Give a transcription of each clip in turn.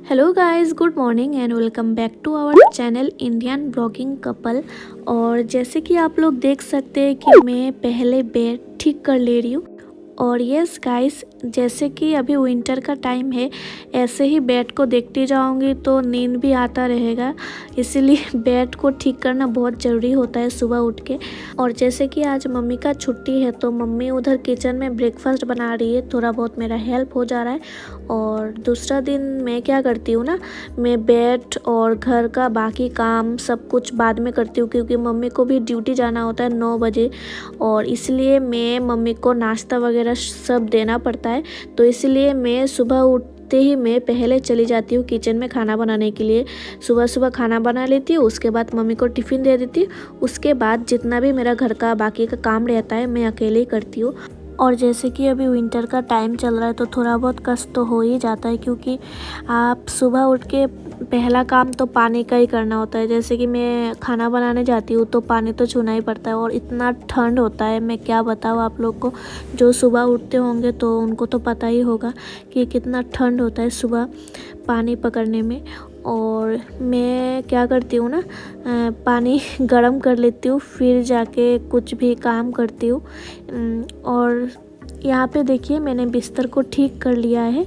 Hello guys, good morning and welcome back to our channel Indian blogging couple. और जैसे कि आप लोग देख सकते हैं कि मैं पहले बेड ठीक कर ले रही हूँ। और यस गाइस, जैसे कि अभी विंटर का टाइम है, ऐसे ही बेड को देखती जाऊंगी तो नींद भी आता रहेगा। इसीलिए बेड को ठीक करना बहुत ज़रूरी होता है सुबह उठ के। और जैसे कि आज मम्मी का छुट्टी है तो मम्मी उधर किचन में ब्रेकफास्ट बना रही है, थोड़ा बहुत मेरा हेल्प हो जा रहा है। और दूसरा दिन मैं क्या करती हूँ ना, मैं बेड और घर का बाकी काम सब कुछ बाद में करती हूँ, क्योंकि मम्मी को भी ड्यूटी जाना होता है 9 बजे। और इसलिए मैं मम्मी को नाश्ता वगैरह सब देना पड़ता है। तो इसलिए मैं सुबह उठते ही मैं पहले चली जाती हूँ किचन में खाना बनाने के लिए। सुबह सुबह खाना बना लेती हूँ, उसके बाद मम्मी को टिफ़िन दे देती हूँ। उसके बाद जितना भी मेरा घर का बाकी का काम रहता है मैं अकेले ही करती हूँ। और जैसे कि अभी विंटर का टाइम चल रहा है तो थोड़ा बहुत कष्ट तो हो ही जाता है, क्योंकि आप सुबह उठ के पहला काम तो पानी का ही करना होता है। जैसे कि मैं खाना बनाने जाती हूँ तो पानी तो छूना ही पड़ता है। और इतना ठंड होता है, मैं क्या बताऊँ आप लोग को, जो सुबह उठते होंगे तो उनको तो पता ही होगा कि कितना ठंड होता है सुबह पानी पकड़ने में। और मैं क्या करती हूँ ना, पानी गर्म कर लेती हूँ, फिर जाके कुछ भी काम करती हूँ। और यहाँ पे देखिए मैंने बिस्तर को ठीक कर लिया है।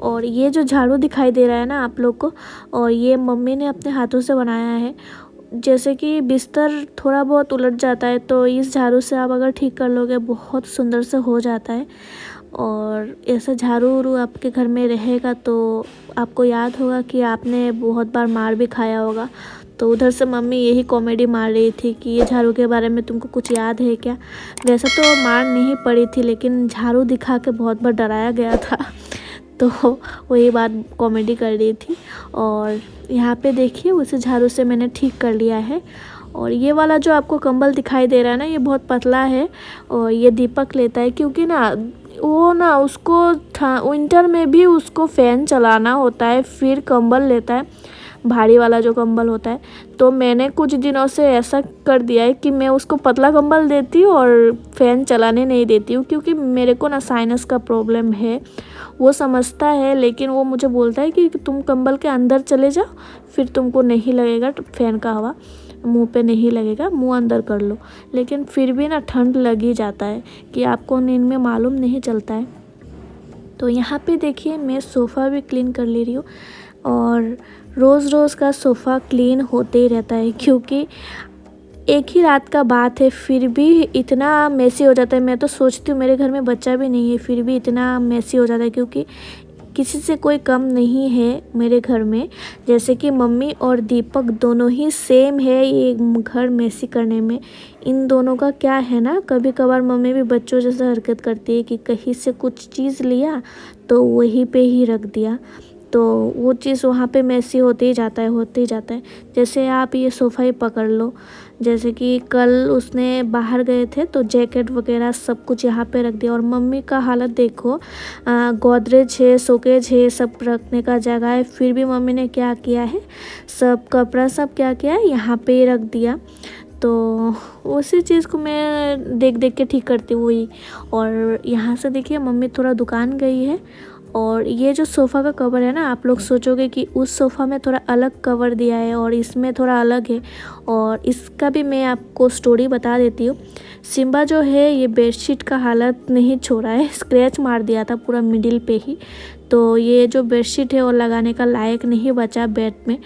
और ये जो झाड़ू दिखाई दे रहा है ना आप लोग को, और ये मम्मी ने अपने हाथों से बनाया है। जैसे कि बिस्तर थोड़ा बहुत उलट जाता है तो इस झाड़ू से आप अगर ठीक कर लोगे बहुत सुंदर से हो जाता है। और ऐसा झाड़ू उड़ू आपके घर में रहेगा तो आपको याद होगा कि आपने बहुत बार मार भी खाया होगा। तो उधर से मम्मी यही कॉमेडी मार रही थी कि ये झाड़ू के बारे में तुमको कुछ याद है क्या। वैसा तो मार नहीं पड़ी थी, लेकिन झाड़ू दिखा के बहुत बार डराया गया था। तो वही बात कॉमेडी कर रही थी। और यहाँ पे देखिए उस झाड़ू से मैंने ठीक कर लिया है। और ये वाला जो आपको कंबल दिखाई दे रहा है ना, ये बहुत पतला है और ये दीपक लेता है, क्योंकि ना वो ना उसको विंटर में भी उसको फ़ैन चलाना होता है, फिर कंबल लेता है, भारी वाला जो कंबल होता है। तो मैंने कुछ दिनों से ऐसा कर दिया है कि मैं उसको पतला कंबल देती हूँ और फ़ैन चलाने नहीं देती हूँ, क्योंकि मेरे को ना साइनस का प्रॉब्लम है। वो समझता है, लेकिन वो मुझे बोलता है कि तुम कंबल के अंदर चले जाओ, फिर तुमको नहीं लगेगा फ़ैन का हवा, मुंह पे नहीं लगेगा, मुंह अंदर कर लो। लेकिन फिर भी ना ठंड लग ही जाता है कि आपको नींद में मालूम नहीं चलता है। तो यहाँ पे देखिए मैं सोफ़ा भी क्लीन कर ले रही हूँ। और रोज़ रोज़ का सोफ़ा क्लीन होते ही रहता है, क्योंकि एक ही रात का बात है फिर भी इतना मेसी हो जाता है। मैं तो सोचती हूँ मेरे घर में बच्चा भी नहीं है फिर भी इतना मेसी हो जाता है, क्योंकि किसी से कोई कम नहीं है मेरे घर में। जैसे कि मम्मी और दीपक दोनों ही सेम है ये घर मेसी करने में। इन दोनों का क्या है ना, कभी कभार मम्मी भी बच्चों जैसा हरकत करती है कि कहीं से कुछ चीज़ लिया तो वहीं पे ही रख दिया, तो वो चीज़ वहाँ पे मेसी होते ही जाता है, होते ही जाता है। जैसे आप ये सोफ़ा ही पकड़ लो, जैसे कि कल उसने बाहर गए थे तो जैकेट वगैरह सब कुछ यहाँ पे रख दिया। और मम्मी का हालत देखो, गोदरेज है, शोकेज है, सब रखने का जगह है, फिर भी मम्मी ने क्या किया है, सब कपड़ा सब क्या किया है यहाँ पे ही रख दिया। तो उसी चीज़ को मैं देख देख के ठीक करती हुई। और यहाँ से देखिए मम्मी थोड़ा दुकान गई है। और ये जो सोफ़ा का कवर है ना, आप लोग सोचोगे कि उस सोफ़ा में थोड़ा अलग कवर दिया है और इसमें थोड़ा अलग है। और इसका भी मैं आपको स्टोरी बता देती हूँ। सिम्बा जो है ये बेडशीट का हालत नहीं छोड़ा है, स्क्रैच मार दिया था पूरा मिडिल पे ही। तो ये जो बेडशीट है वो लगाने का लायक नहीं बचा बेड में,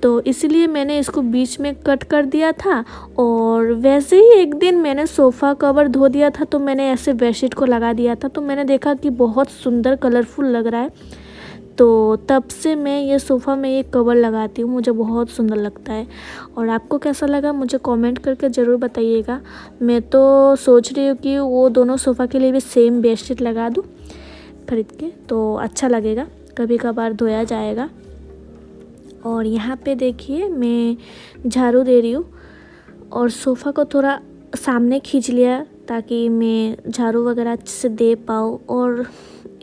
तो इसीलिए मैंने इसको बीच में कट कर दिया था। और वैसे ही एक दिन मैंने सोफ़ा कवर धो दिया था तो मैंने ऐसे बेडशीट को लगा दिया था, तो मैंने देखा कि बहुत सुंदर कलरफुल लग रहा है। तो तब से मैं ये सोफ़ा में ये कवर लगाती हूँ, मुझे बहुत सुंदर लगता है। और आपको कैसा लगा मुझे कमेंट करके ज़रूर बताइएगा। मैं तो सोच रही हूँ कि वो दोनों सोफ़ा के लिए भी सेम बेडशीट लगा दूँ खरीद के, तो अच्छा लगेगा, कभी कभार धोया जाएगा। और यहाँ पे देखिए मैं झाड़ू दे रही हूँ और सोफ़ा को थोड़ा सामने खींच लिया ताकि मैं झाड़ू वगैरह अच्छे से दे पाऊँ। और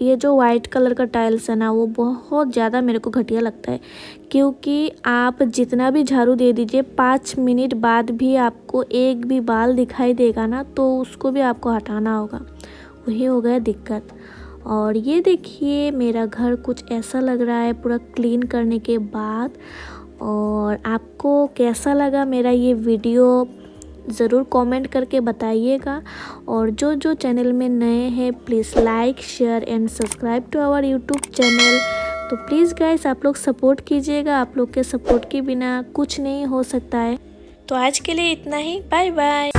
ये जो वाइट कलर का टाइल्स है ना, वो बहुत ज़्यादा मेरे को घटिया लगता है, क्योंकि आप जितना भी झाड़ू दे दीजिए 5 मिनट बाद भी आपको एक भी बाल दिखाई देगा ना, तो उसको भी आपको हटाना होगा, वही हो गया दिक्कत। और ये देखिए मेरा घर कुछ ऐसा लग रहा है पूरा क्लीन करने के बाद। और आपको कैसा लगा मेरा ये वीडियो ज़रूर कमेंट करके बताइएगा। और जो जो चैनल में नए हैं please like share and subscribe to our YouTube channel. तो प्लीज़ गाइस आप लोग सपोर्ट कीजिएगा, आप लोग के सपोर्ट के बिना कुछ नहीं हो सकता है। तो आज के लिए इतना ही, बाय बाय।